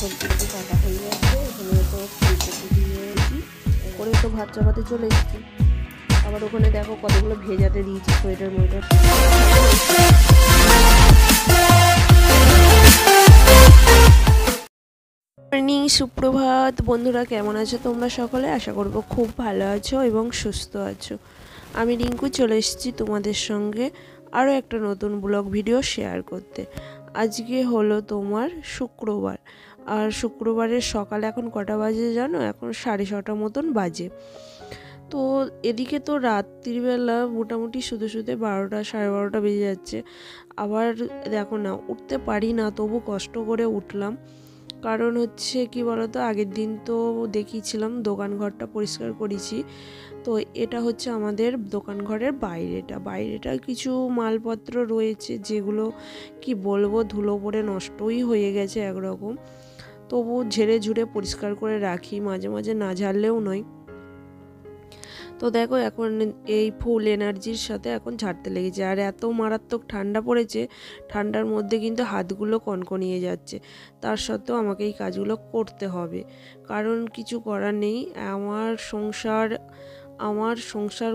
সবজিগুলো কাটা হয়ে যাচ্ছে। এখানে তো ফুলকপি দিয়েছি করে তো ভাত চাপাতে চলে এসেছি। আবার ওখানে দেখো কতগুলো ভেজাতে দিয়েছি সোয়েটার মোয়েটার। মর্নিং, সুপ্রভাত বন্ধুরা, কেমন আছো তোমরা সকলে? আশা করব খুব ভালো আছো এবং সুস্থ আছো। আমি রিঙ্কু চলে এসেছি তোমাদের সঙ্গে আরও একটা নতুন ব্লগ ভিডিও শেয়ার করতে। আজকে হলো তোমার শুক্রবার, আর শুক্রবারের সকালে এখন কটা বাজে জানো? এখন 6:30 মতন বাজে। তো এদিকে তো রাত্রিবেলা মোটামুটি শুতে 12টা 12:30 বেজে যাচ্ছে। আবার দেখো না, উঠতে পারি না, তবু কষ্ট করে উঠলাম। কারণ হচ্ছে কি বলতো, আগের দিন তো দেখিয়েছিলাম দোকান ঘরটা পরিষ্কার করেছি। তো এটা হচ্ছে আমাদের দোকান ঘরের বাইরেটা কিছু মালপত্র রয়েছে যেগুলো কি বলবো, ধুলো পড়ে নষ্টই হয়ে গেছে একরকম। তবু ঝেড়ে ঝুড়ে পরিষ্কার করে রাখি, মাঝে মাঝে না ঝাড়লেও নয়। তো দেখো এখন এই ফুল এনার্জির সাথে এখন ঝাড়তে লেগেছে। আর এত মারাত্মক ঠান্ডা পড়েছে, ঠান্ডার মধ্যে কিন্তু হাতগুলো কনকনিয়ে যাচ্ছে। তার সত্ত্বেও আমাকে এই কাজগুলো করতে হবে, কারণ কিছু করার নেই। আমার সংসার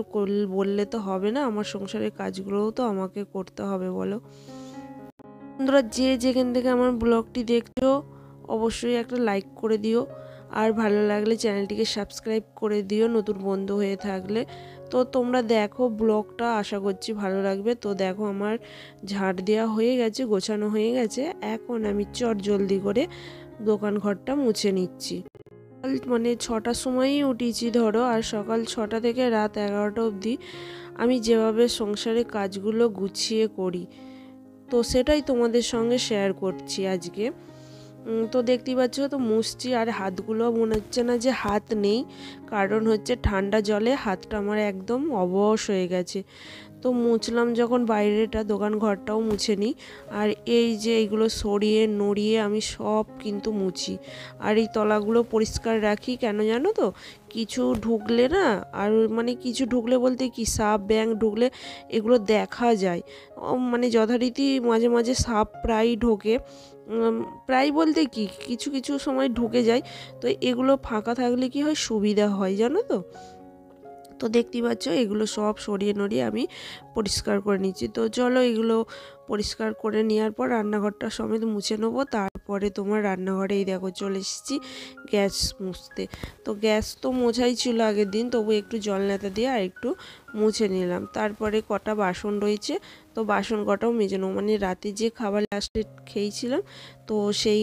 বললে তো হবে না, আমার সংসারের কাজগুলোও তো আমাকে করতে হবে, বলো বন্ধুরা। যে যেখান থেকে আমার ব্লগটি দেখছো অবশ্যই একটা লাইক করে দিও, আর ভালো লাগলে চ্যানেলটিকে সাবস্ক্রাইব করে দিও নতুন বন্ধু হয়ে থাকলে। তো তোমরা দেখো ব্লগটা, আশা করছি ভালো লাগবে। তো দেখো আমার ঝাড় দেওয়া হয়ে গেছে, গোছানো হয়ে গেছে। এখন আমি জলদি করে দোকান ঘরটা মুছে নিচ্ছি। মানে 6টার সময়ই উঠেছি ধরো, আর সকাল 6টা থেকে রাত 11টা অবধি আমি যেভাবে সংসারে কাজগুলো গুছিয়ে করি, তো সেটাই তোমাদের সঙ্গে শেয়ার করছি আজকে। তো দেখতেই পাচ্ছ তো মুছছি, আর হাতগুলো মনে হচ্ছে না যে হাত নেই, কারণ হচ্ছে ঠান্ডা জলে হাতটা আমার একদম অবশ হয়ে গেছে। তো মুছলাম যখন বাইরেটা, দোকান ঘরটাও মুছে নিই। আর এই যে এইগুলো সরিয়ে নড়িয়ে আমি সব কিন্তু মুছি, আর এই তলাগুলো পরিষ্কার রাখি। কেন জানো তো? কিছু ঢুকলে না, আর মানে কিছু ঢুকলে বলতে কি, সাপ ব্যাঙ ঢুকলে এগুলো দেখা যায়। মানে যথারীতি মাঝে মাঝে সাপ প্রায় ঢোকে, প্রায় বলতে কি কিছু কিছু সময় ঢুকে যায়। তো এগুলো ফাঁকা থাকলে কি হয়, সুবিধা হয় জানো তো। তো দেখতেই পাচ্ছ এগুলো সব সরিয়ে নড়িয়ে আমি পরিষ্কার করে নিচ্ছি। তো চলো এগুলো পরিষ্কার করে নেওয়ার পর রান্নাঘরটা সমেত মুছে নেবো। তারপরে তোমার রান্নাঘরে এই দেখো চলে এসেছি গ্যাস মুছতে। তো গ্যাস তো মোছাই ছিল আগের দিন, তবু একটু জল নেতা দিয়ে আর একটু মুছে নিলাম। তারপরে কটা বাসন রয়েছে, তো বাসন কটাও মেজে নেবো। মানে রাতে যে খাবার লাস্টে খেয়েছিলাম, তো সেই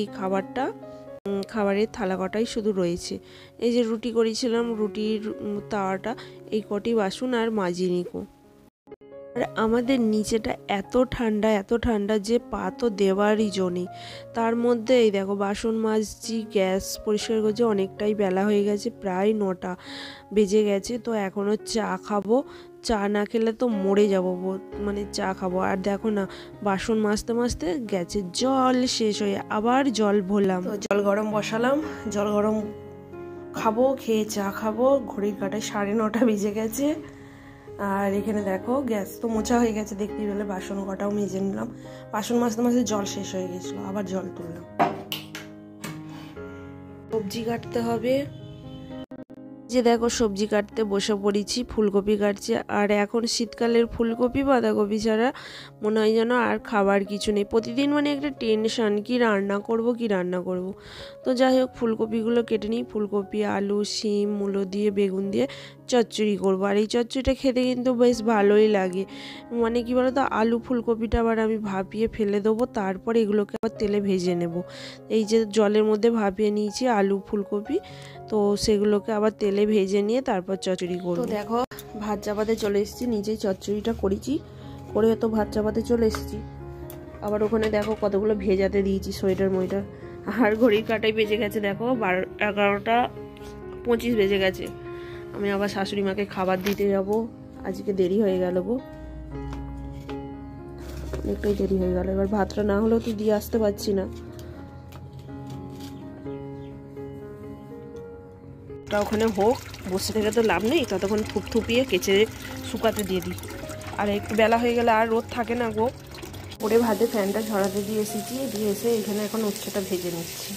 খাবারের থালা কটাই শুধু রয়েছে। এই যে রুটি করেছিলাম, রুটির তাওয়াটা, এই কটি বাসন আর মাজিয়ে নিকো। আর আমাদের নিচেটা এত ঠান্ডা যে পা তো দেওয়ারই জো নেই। তার মধ্যে এই দেখো বাসন মাজছি, গ্যাস পরিষ্কার করছি, অনেকটাই বেলা হয়ে গেছে, প্রায় 9টা বেজে গেছে। তো এখনও চা খাবো, চা না খেলে তো মরে যাবো, মানে চা খাবো। আর দেখো না, বাসন মাজতে মাজতে গেছে জল শেষ হয়ে, আবার জল ভরলাম। তো জল গরম বসালাম, জল গরম খাবো, খেয়ে চা খাবো। ঘড়ির কাঁটায় 9:30 বেজে গেছে। আর এখানে দেখো গ্যাস তো মোছা হয়ে গেছে, দেখতেই পেলে। বাসন কটাও মেজে নিলাম। বাসন মাজতে মাজতে জল শেষ হয়ে গেছিলো, আবার জল তুললাম। সবজি কাটতে হবে, যে দেখো সবজি কাটতে বসে পড়েছি, ফুলকপি কাটছি। আর এখন শীতকালের ফুলকপি বাঁধাকপি ছাড়া মনে হয় যেন আর খাবার কিছু নেই। প্রতিদিন মানে একটা টেনশন, কি রান্না করব। তো যাই হোক ফুলকপিগুলো কেটে নিই। ফুলকপি, আলু, শিম, মূলো দিয়ে, বেগুন দিয়ে চচ্চড়ি করবো। আর এই চচ্চড়িটা খেতে কিন্তু বেশ ভালোই লাগে। মানে কি বলতো, আলু ফুলকপিটা আবার আমি ভাপিয়ে ফেলে দেবো, তারপরে এগুলোকে আবার তেলে ভেজে নেব। এই যে জলের মধ্যে ভাপিয়ে নিয়েছি আলু ফুলকপি, তো সেগুলোকে আবার তেলে ভেজে নিয়ে তারপর চচ্চড়ি করব। তো দেখো ভাত চাপাতে চলে এসেছি, নিজেই চচ্চড়িটা করেছি, করে তো ভাত চাপাতে চলে এসেছি। আবার ওখানে দেখো কতগুলো ভেজাতে দিয়েছি সোয়েটার মোয়েটার। আর ঘড়ির কাঁটায় বেজে গেছে দেখো 11:25 বেজে গেছে। আমি আবার শাশুড়ি মাকে খাবার দিতে যাব, আজকে দেরি হয়ে গেল গো, অনেকটাই দেরি হয়ে গেল। এবার ভাতটা না হলেও তো দিয়ে আসতে পারছি না। ওখানে হোক, বসে থেকে তো লাভ নেই, ততক্ষণ থুপথুপিয়ে কেচে শুকাতে দিয়ে দিই। আর একটু বেলা হয়ে গেলে আর রোদ থাকে না গো। ওরে ভাতে ফ্যানটা ঝরাতে দিয়ে এসেছি, দিয়ে এসে এখানে এখন উচ্ছেটা ভেজে নিচ্ছি।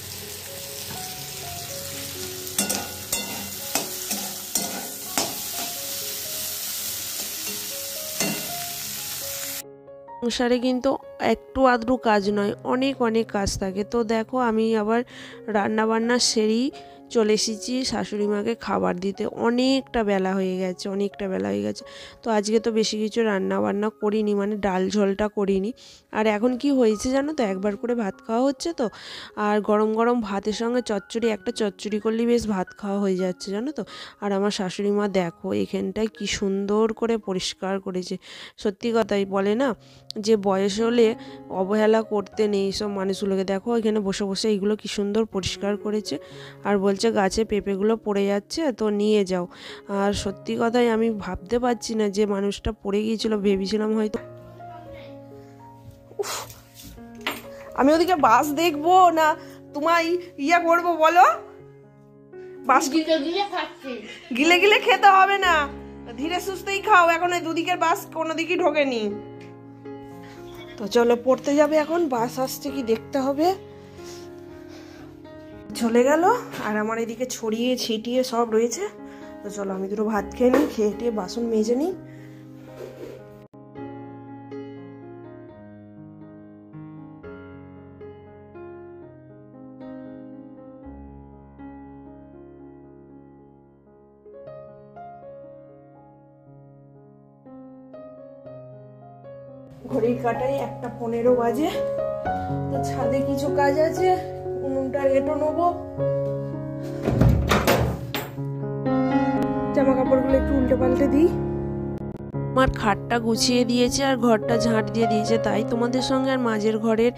সংসারে কিন্তু একটু আধটু কাজ নয়, অনেক অনেক কাজ থাকে। তো দেখো আমি আবার রান্না বান্না সেরেই চলে এসেছি শাশুড়ি মাকে খাবার দিতে। অনেকটা বেলা হয়ে গেছে। তো আজকে তো বেশি কিছু রান্না বান্না করিনি, মানে ডাল ঝোলটা করিনি। আর এখন কি হয়েছে জানো তো, একবার করে ভাত খাওয়া হচ্ছে তো, আর গরম গরম ভাতের সঙ্গে একটা চচ্চড়ি করলেই বেশ ভাত খাওয়া হয়ে যাচ্ছে জানো তো। আর আমার শাশুড়ি মা দেখো এখানটায় কি সুন্দর করে পরিষ্কার করেছে। সত্যি কথাই বলে না যে বয়স হলে অবহেলা করতে নেই সব মানুষগুলোকে। দেখো এখানে বসে বসে এইগুলো কি সুন্দর পরিষ্কার করেছে। আর বলছে গাছে পেঁপেগুলো পড়ে যাচ্ছে তো নিয়ে যাও। আর সত্যি কথাই আমি ভাবতে পারছি না যে মানুষটা পড়ে গিয়েছিল, ভেবেছিলাম হয়তো। আমি ওদিকে বাস দেখবো না তোমায় ইয়া করবো বলো? বাস গিলে গিলে খেতে হবে না, ধীরে সুস্থেই খাও। এখন এই দুদিকের বাস কোনো দিকই ঢোকেনি। তো চলো পড়তে যাবে এখন, বাস আসছে কি দেখতে হবে। চলে গেল আর আমার এদিকে ছড়িয়ে ছিটিয়ে সব রয়েছে। তো চলো আমি দুটো ভাত খেয়ে নিই, খেয়ে টিয়ে বাসন মেজে নিই। ঘড়ির কাটাই 1:15 বাজে। তো ছাদে কিছু কাজ আছে, উনুনটা এঁটো নেবো, জামা কাপড়গুলো একটু উল্টে পাল্টে দিই। আমার খাটটা গুছিয়ে দিয়েছে আর ঘরটা ঝাঁট দিয়ে দিয়েছে, তাই তোমাদের সঙ্গে আর মাঝের ঘরের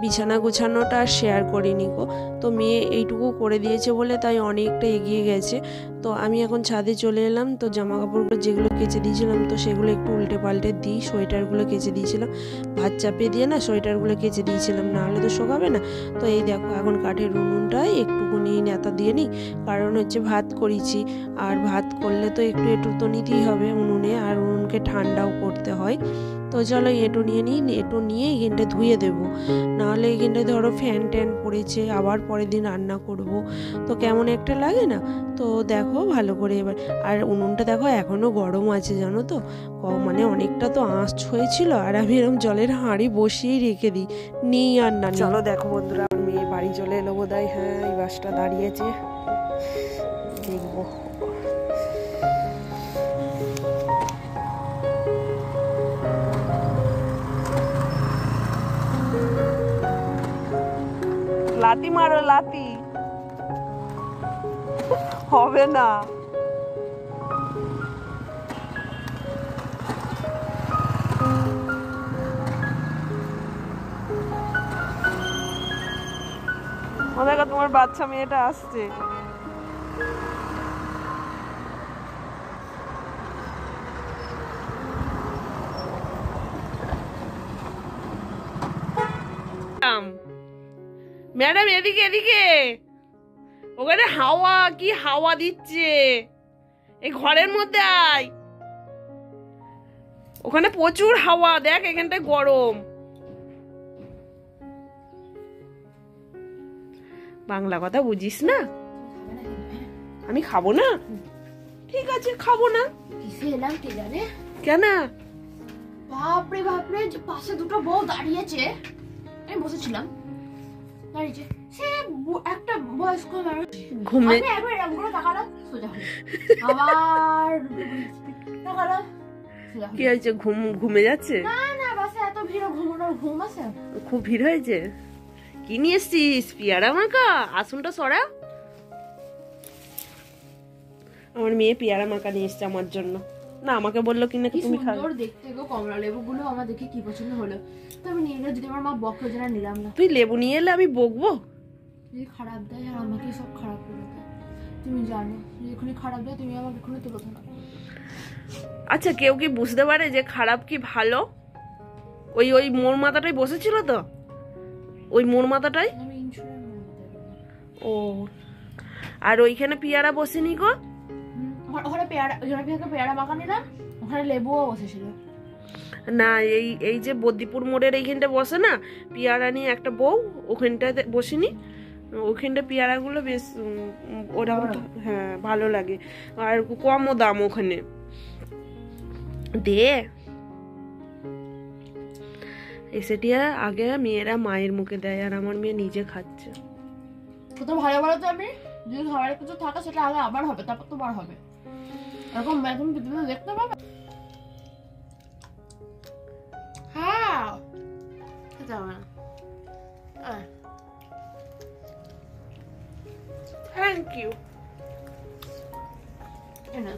বিছানা গুছানোটা আর শেয়ার করিনি গো। তো মেয়ে এইটুকু করে দিয়েছে বলে তাই অনেকটা এগিয়ে গেছে। তো আমি এখন ছাদে চলে এলাম। তো জামা কাপড়গুলো যেগুলো কেচে দিয়েছিলাম তো সেগুলো একটু উল্টে পাল্টে দিই। সোয়েটারগুলো কেচে দিয়েছিলাম, ভাত চাপিয়ে দিয়ে না সোয়েটারগুলো কেচে দিয়েছিলাম, না হলে তো শোকাবে না। তো এই দেখো এখন কাঠের উনুনটায় একটুকুনি নেতা দিয়ে নিই, কারণ হচ্ছে ভাত করেছি আর ভাত করলে তো একটু তো নিতেই হবে উনুনে, আর উনুনকে ঠান্ডাও করতে হয়। তো চলো এঁটো নিয়ে নিই, এঁটো নিয়ে এখানটা ধুয়ে দেবো, নাহলে এখানটা ধরো ফ্যান ট্যান পড়েছে, আবার পরের দিন রান্না করব তো কেমন একটা লাগে না। তো দেখো ভালো করে এবার, আর উনুনটা দেখো এখনও গরম আছে জানো তো, মানে অনেকটা তো আঁচ হয়েছিল। আর আমি এরকম জলের হাঁড়ি বসিয়েই রেখে দিই, নিই আর না। চলো দেখো বন্ধুরা, মেয়ে বাড়ি চলে এলো বোধহয়। হ্যাঁ এই বাসটা দাঁড়িয়েছে, দেখবো। লাতি মারো, লাতি হবে না। দেখো তোমার বাচ্চা মেয়েটা আসছে। ম্যাডাম এদিকে এদিকে, ওখানে হাওয়া কি হাওয়া দিচ্ছে, এই ঘরের মধ্যে আয়, ওখানে প্রচুর হাওয়া, দেখ এখানটায় গরম। বাংলা কথা বুঝিস না? আমি খাবো না, ঠিক আছে খাবো না। কিসে এলাম কে জানে? কেন? বাপরে বাপরে, যে পাশে দুটো বউ দাঁড়িয়েছে, আমি বসেছিলাম, দাঁড়িয়েছে সে একটা বয়স্ক মানুষ, ঘুমে একবার এরকম করে তাকালাম, সোজা হলো, আবার তাকালাম, কি হয়েছে? ঘুমে যাচ্ছে? না না, বাসে এত ভিড়, ঘুমানোর ঘুম আছে? খুব ভিড় হয়েছে। কি নিয়ে এসছিস? পেয়ারা মাখা? আসনটা সরা। আমার মেয়ে পেয়ারা মাখা নিয়ে এসছে আমার জন্য। না আমাকে বললো কিনা তুমি খাও। সুন্দর দেখতে গো, কমলা লেবু গুলো আমার দেখে কি পছন্দ হলো, তো আমি নিয়ে নিলাম। যদি আমার মা বকো যেন নিলাম না। তুই লেবু নিয়ে এলে আমি বকবো? যদি খারাপ দেয় আর আমাকে সব খারাপ করে দেয়, তুমি জানো, যখনই খারাপ দেয় তুমি আমাকে এখনই তো কথা না। আচ্ছা কেউ কি বুঝতে পারে যে খারাপ কি ভালো? ওই ওই মোর মাথাটাই বসেছিল তো, ওই মোর মাথাটাই। ও, আর ওইখানে পেয়ারা বসেনি গো? ওখানে পেয়ারা, পেয়ারা মাখা নিলাম, ওখানে লেবুও বসেছিল। না এই এই যে বদ্দিপুর মোড়ের এইখানটা বসে না পেয়ারা নিয়ে একটা বউ, ওখানটাতে বসিনি। ওখানটা পেয়ারাগুলো বেশ ওরকম, হ্যাঁ ভালো লাগে, আর কমও দাম ওখানে। দে এসেটিয়া আগে মেয়েরা মায়ের মুখে দেয় আর আমার মেয়ে নিজে খাচ্ছে। কত ভালো ভালো তো আমি যদি খাবারের কিছু থাকে সেটা আগে আবার হবে, তারপর তো বার হবে, এরকম ম্যাথম পৃথিবীতে দেখতে পাবে। হ্যাঁ খেতে হবে না। Thank you. না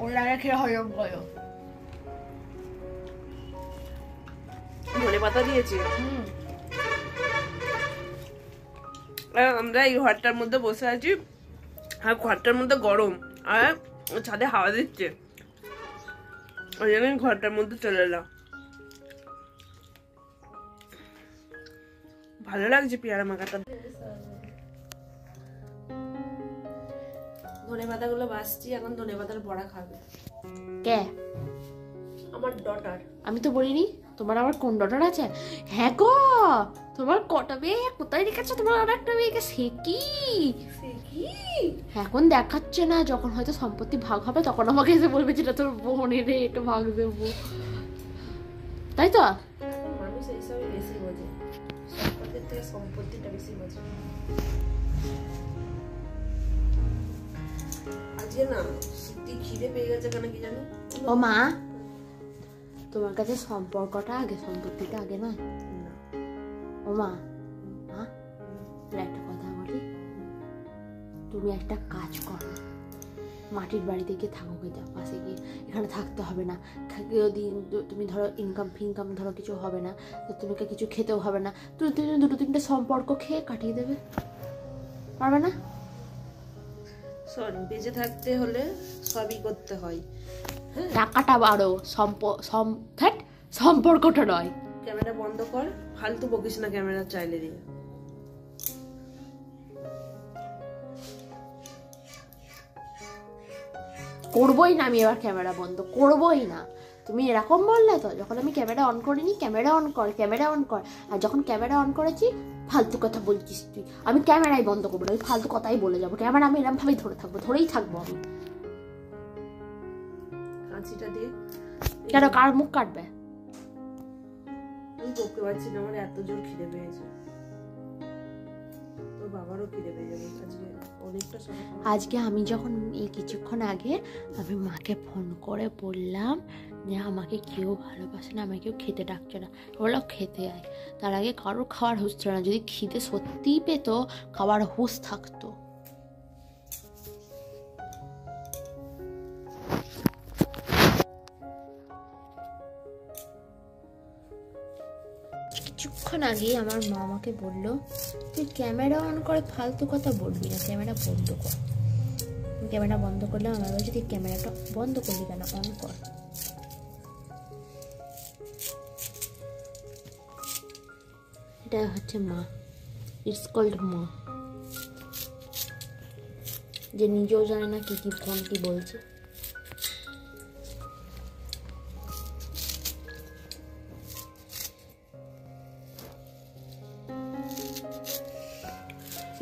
ওরা খেয়ে হজম করো। ধনে পাতা দিয়েছি। আর আমরা এই ঘরটার মধ্যে বসে আছি আর ঘরটার মধ্যে গরম আর ছাদে হাওয়া দিচ্ছে, ওই জন্য ঘরটার মধ্যে চলে এলাম। ভালো লাগছে পেয়ারা মাখাটা। ধনে পাতা গুলো বাসছি, এখন ধনে পাতার বড়া খাবে। কে? আমার ডটার। আমি তো বলিনি তোমার আবার কোন ডটার আছে। হ্যাঁ গো, তোমার কটা মেয়ে কোথায় রেখেছো তোমার? আর একটা মেয়েকে সে কি এখন দেখাচ্ছে না, যখন হয়তো সম্পত্তি ভাগ হবে তখন আমাকে এসে বলবে যেটা তোর বোনের রে, একটু ভাগ দেবো, তাই তো? মানুষ এইসবই বেশি বোঝে, সম্পত্তির থেকে সম্পত্তিটা বেশি বোঝে। আজকে না সত্যি খিদে পেয়ে গেছে কেন কি জানি। ও মা, তোমার কাছে সম্পর্কটা আগে, সম্পত্তিটা আগে নয়? ও মা, একটা কথা বলি, তুমি একটা কাজ করো, মাটির বাড়িতে গিয়ে থাকো, যাও পাশে গিয়ে, এখানে থাকতে হবে না। যদি তুমি ধরো ইনকাম ফিনকাম ধরো কিছু হবে না, তো তুমি কিছু খেতেও হবে না, তুমি দুটো তিনটে সম্পর্ক খেয়ে কাটিয়ে দেবে, পারবে না? শোন, বেঁচে থাকতে হলে সবই করতে হয়, টাকাটা বাড়ো, সম্পর্কটা নয়। ক্যামেরা বন্ধ কর, ফালতু বকিস না ক্যামেরা চাইলে দিয়ে। করবোই না আমি এবার, ক্যামেরা বন্ধ করবোই না। তুমি এরকম বললে তো, যখন আমি ক্যামেরা অন করিনি, ক্যামেরা অন কর, ক্যামেরা অন কর, আর যখন ক্যামেরা অন করেছি ফালতু কথা বলছিস তুই। আমি ক্যামেরাই বন্ধ করবো না, আমি ফালতু কথাই বলে যাবো। ক্যামেরা আমি এরকম ভাবেই ধরে থাকবো, ধরেই থাকবো আমি। কাঁচিটা দিয়ে কেন, কার মুখ কাটবে? আমি বকতে পারছি না, আমার এত জোর খিদে পেয়েছে। তোর বাবারও খিদে পেয়ে যাবে আজকে অনেকটা সময়। আজকে আমি যখন এই কিছুক্ষণ আগে আমি মাকে ফোন করে বললাম যে আমাকে কেউ ভালোবাসে না, আমাকে কেউ খেতে ডাকছে না, বললো খেতে আয়। তার আগে কারোর খাওয়ার হুঁশ ছিল না, যদি খিদে সত্যিই পেত খাওয়ার হুঁশ থাকতো। কিছুক্ষণ আগে আমার মা আমাকে বললো তুই ক্যামেরা অন করে ফালতু কথা বলবি না, ক্যামেরা বন্ধ কর। ক্যামেরা বন্ধ করলে আমার বলছে তুই ক্যামেরাটা বন্ধ করলি কেন, অন কর। এটা হচ্ছে মা, ইটস কল্ড মা, যে নিজেও জানে না কি কি ফোন কি বলছে।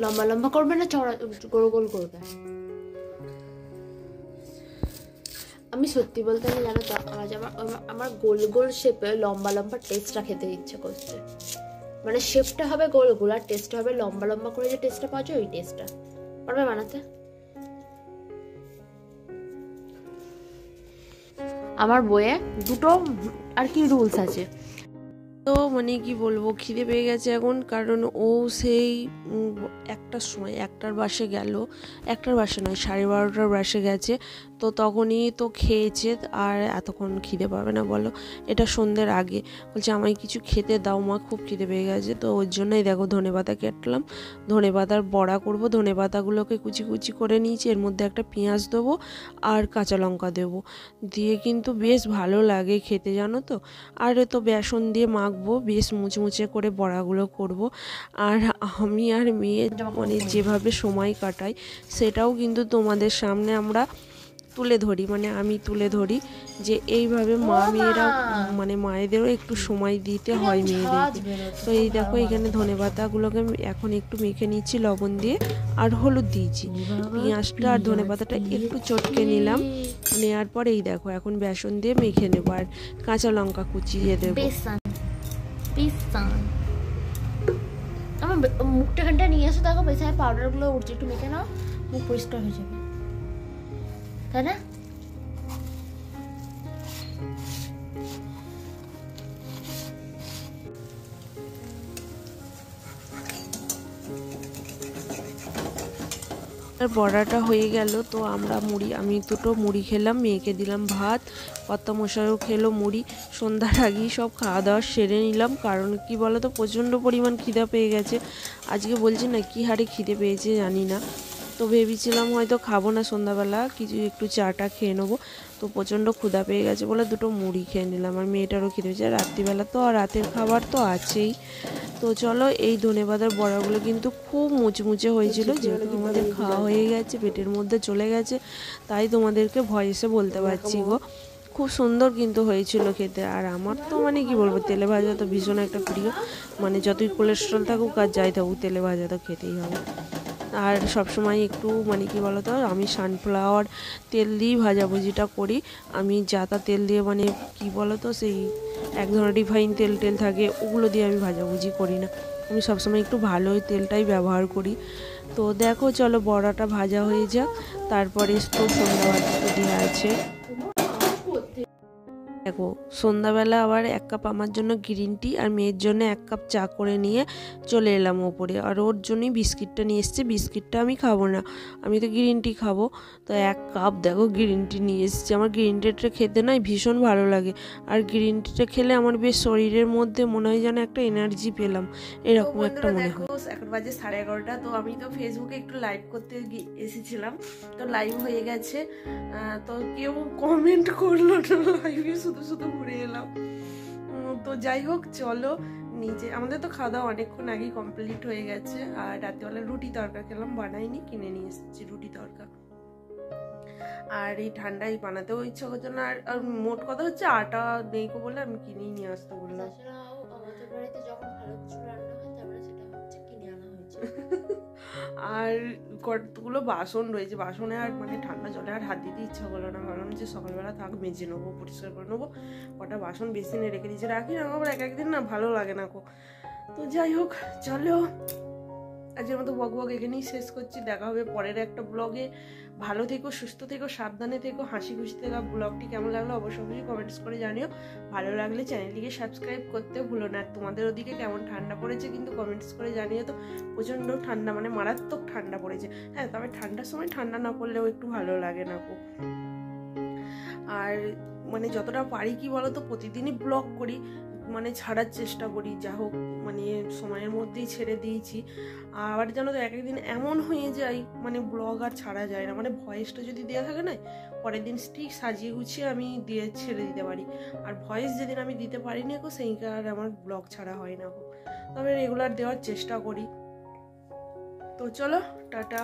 লম্বা লম্বা করবে না চড়া গোল গোল করবে? আমি সত্যি বলতে গেলে জানো তো, আজ আমার গোল গোল শেপে লম্বা লম্বা টেস্টটা খেতে ইচ্ছে করছে। মানে শেপটা হবে গোল গোল আর টেস্টটা হবে লম্বা লম্বা করে, যে টেস্টটা পাওয়া যায় ওই টেস্টটা। পারবে বানাতে? আমার বইয়ে দুটো আর কি রুলস আছে। তো মানে কি বলবো, খিদে পেয়ে গেছে এখন, কারণ ও সেই একটার সময়, একটার বাসে গেল, একটার বাসে নয় 12:30টার বাসে গেছে, তো তখনই তো খেয়েছে। আর এতক্ষণ খিদে পাবে না বলো, এটা সন্ধ্যের আগে। বলছে আমায় কিছু খেতে দাও মা, খুব খিদে পেয়ে গেছে। তো ওর জন্যই দেখো ধনেপাতা কাটলাম, ধনেপাতার বড়া করবো। ধনেপাতাগুলোকে কুচি কুচি করে নিয়েছি, এর মধ্যে একটা পেঁয়াজ দেবো আর কাঁচা লঙ্কা দেবো, দিয়ে কিন্তু বেশ ভালো লাগে খেতে জানো তো। আর তো বেসন দিয়ে মাখবো, বেশ মুচমুচে করে বড়াগুলো করব। আর আমি আর মেয়ে মানে যেভাবে সময় কাটাই সেটাও কিন্তু তোমাদের সামনে আমরা তুলে ধরি, মানে আমি তুলে ধরি যে এইভাবে মা মেয়েরা মানে মায়েদেরও একটু সময় দিতে হয় মেয়েদেরকে। তো এই দেখো এখানে ধনেপাতাগুলোকে এখন একটু মেখে নিচ্ছি লবণ দিয়ে আর হলুদ দিয়েছি, পেঁয়াজটা আর ধনেপাতাটা একটু চটকে নিলাম, নেওয়ার পর এই দেখো এখন বেসন দিয়ে মেখে নেবো আর কাঁচা লঙ্কা কুচিয়ে দেবো। আমার মুখটা ঘন্টা নিয়ে এসে দেখো বেসায় পাউডারগুলো উঠছে, একটু মেখে নাও, মুখ পরিষ্কার হয়ে যাবে, তাই না? বড়াটা হয়ে গেল, তো আমরা আমি দুটো মুড়ি খেলাম, মেয়েকে দিলাম ভাত, কর্তামশাইও খেলো মুড়ি। সন্ধ্যার আগেই সব খাওয়া দাওয়া সেরে নিলাম, কারণ কি বলো তো প্রচণ্ড পরিমাণ খিদা পেয়ে গেছে আজকে, বলছি না কি হারে খিদে পেয়েছে জানি না। তো ভেবেছিলাম হয়তো খাবো না সন্ধ্যাবেলা, কিছু একটু চাটা খেয়ে নেবো, তো প্রচণ্ড ক্ষুধা পেয়ে গেছে বলে দুটো মুড়ি খেয়ে নিলাম। আর মেয়েটারও খিদে পেয়েছে, আর রাত্রিবেলা তো আর রাতের খাবার তো আছেই। তো চলো, এই ধনেপাতার বড়াগুলো কিন্তু খুব মুচমুচে হয়েছিল, যেহেতু আমাদের খাওয়া হয়ে গেছে, পেটের মধ্যে চলে গেছে, তাই তোমাদেরকে ভয়েসে বলতে পারছি গো। খুব সুন্দর কিন্তু হয়েছিল খেতে। আর আমার তো মানে কি বলবো, তেলে ভাজা তো ভীষণ একটা প্রিয়, মানে যতই কোলেস্ট্রল থাকুক আর যাই থাকুক তেলে ভাজা তো খেতেই হবে। আর সবসময় একটু মানে কি বলো তো, আমি সানফ্লাওয়ার তেল দিয়েই ভাজাভুজিটা করি। আমি যাতা তেল দিয়ে মানে কি বলো তো, সেই এক ধরনের রিফাইন তেল থাকে, ওগুলো দিয়ে আমি ভাজাভুজি করি না, আমি সবসময় একটু ভালোই তেলটাই ব্যবহার করি। তো দেখো চলো বড়াটা ভাজা হয়ে যাক, তারপরে তো সন্ধ্যাবাতি দেওয়া আছে। দেখো সন্ধ্যাবেলা আবার 1 কাপ আমার জন্য গ্রিন টি আর মেয়ের জন্য 1 কাপ চা করে নিয়ে চলে এলাম ওপরে। আর ওর জন্যই বিস্কিটটা নিয়ে এসেছি, বিস্কিটটা আমি খাবো না, আমি তো গ্রিন টি খাবো। তো 1 কাপ দেখো গ্রিন টি নিয়ে এসেছি। আমার গ্রিন টিটা খেতে না ভীষণ ভালো লাগে, আর গ্রিন টিটা খেলে আমার বেশ শরীরের মধ্যে মনে হয় যেন একটা এনার্জি পেলাম, এরকম একটা মনে হয়। এখন বাজে 11:30, তো আমি তো ফেসবুকে একটু লাইভ করতে এসেছিলাম, তো লাইভ হয়ে গেছে, তো কেউ কমেন্ট করলো না লাইভে, শুধু শুধু ঘুরে এলাম। তো যাই হোক চলো, নিচে আমাদের তো খাওয়া দাওয়া অনেকক্ষণ আগেই কমপ্লিট হয়ে গেছে। আর রাত্রিবেলা রুটি তড়কা খেলাম, বানাইনি, কিনে নিয়ে এসেছি রুটি তড়কা। আর এই ঠান্ডায় বানাতেও ইচ্ছা করছে না, আর মোট কথা হচ্ছে আটা নেই কো বলে আমি কিনেই নিয়ে আসতে বললাম। আমাদের বাড়িতে যখন ভালো কিছু রান্না হয় তারপরে সেটা হচ্ছে কিনে আনা হয়েছে। আর কতগুলো বাসন রয়েছে, বাসনে আর মানে ঠান্ডা জলে আর হাত দিতে ইচ্ছা করলো না, ভাবলাম যে সকালবেলা থাক মেজে নেবো, পরিষ্কার করে নেবো। কটা বাসন বেসিনে রেখে দিয়েছে, রাখি না আবার একদিন না ভালো লাগে না কো। তো যাই হোক চলো, আজকের মতো বক এখানেই শেষ করছি, দেখা হবে পরের একটা ব্লগে। ভালো থেকো, সুস্থ থেকো, সাবধানে থেকো, হাসি খুশি থেকো। ব্লগটি কেমন লাগলো অবশ্যই কমেন্টস করে জানিও, ভালো লাগলে চ্যানেলটিকে সাবস্ক্রাইব করতে ভুলো না। আর তোমাদের ওদিকে কেমন ঠান্ডা পড়েছে কিন্তু কমেন্টস করে জানিও। তো প্রচণ্ড ঠান্ডা, মানে মারাত্মক ঠান্ডা পড়েছে। হ্যাঁ, তবে ঠান্ডার সময় ঠান্ডা না পড়লেও একটু ভালো লাগে না গো। আর মানে যতটা পারি কি বলো তো, প্রতিদিনই ব্লগ করি, মানে ছাড়ার চেষ্টা করি, যা হোক মানে সময়ের মধ্যেই ছেড়ে দিয়েছি। আবার জানো তো একদিন এমন হয়ে যায় মানে ব্লগ আর ছাড়া যায় না, মানে ভয়েসটা যদি দেওয়া থাকে না, পরের দিন ঠিক সাজিয়ে গুছিয়ে আমি দিয়ে ছেড়ে দিতে পারি। আর ভয়েস যেদিন আমি দিতে পারিনি গো, সেইকার আমার ব্লগ ছাড়া হয় না গো। তবে রেগুলার দেওয়ার চেষ্টা করি। তো চলো টাটা।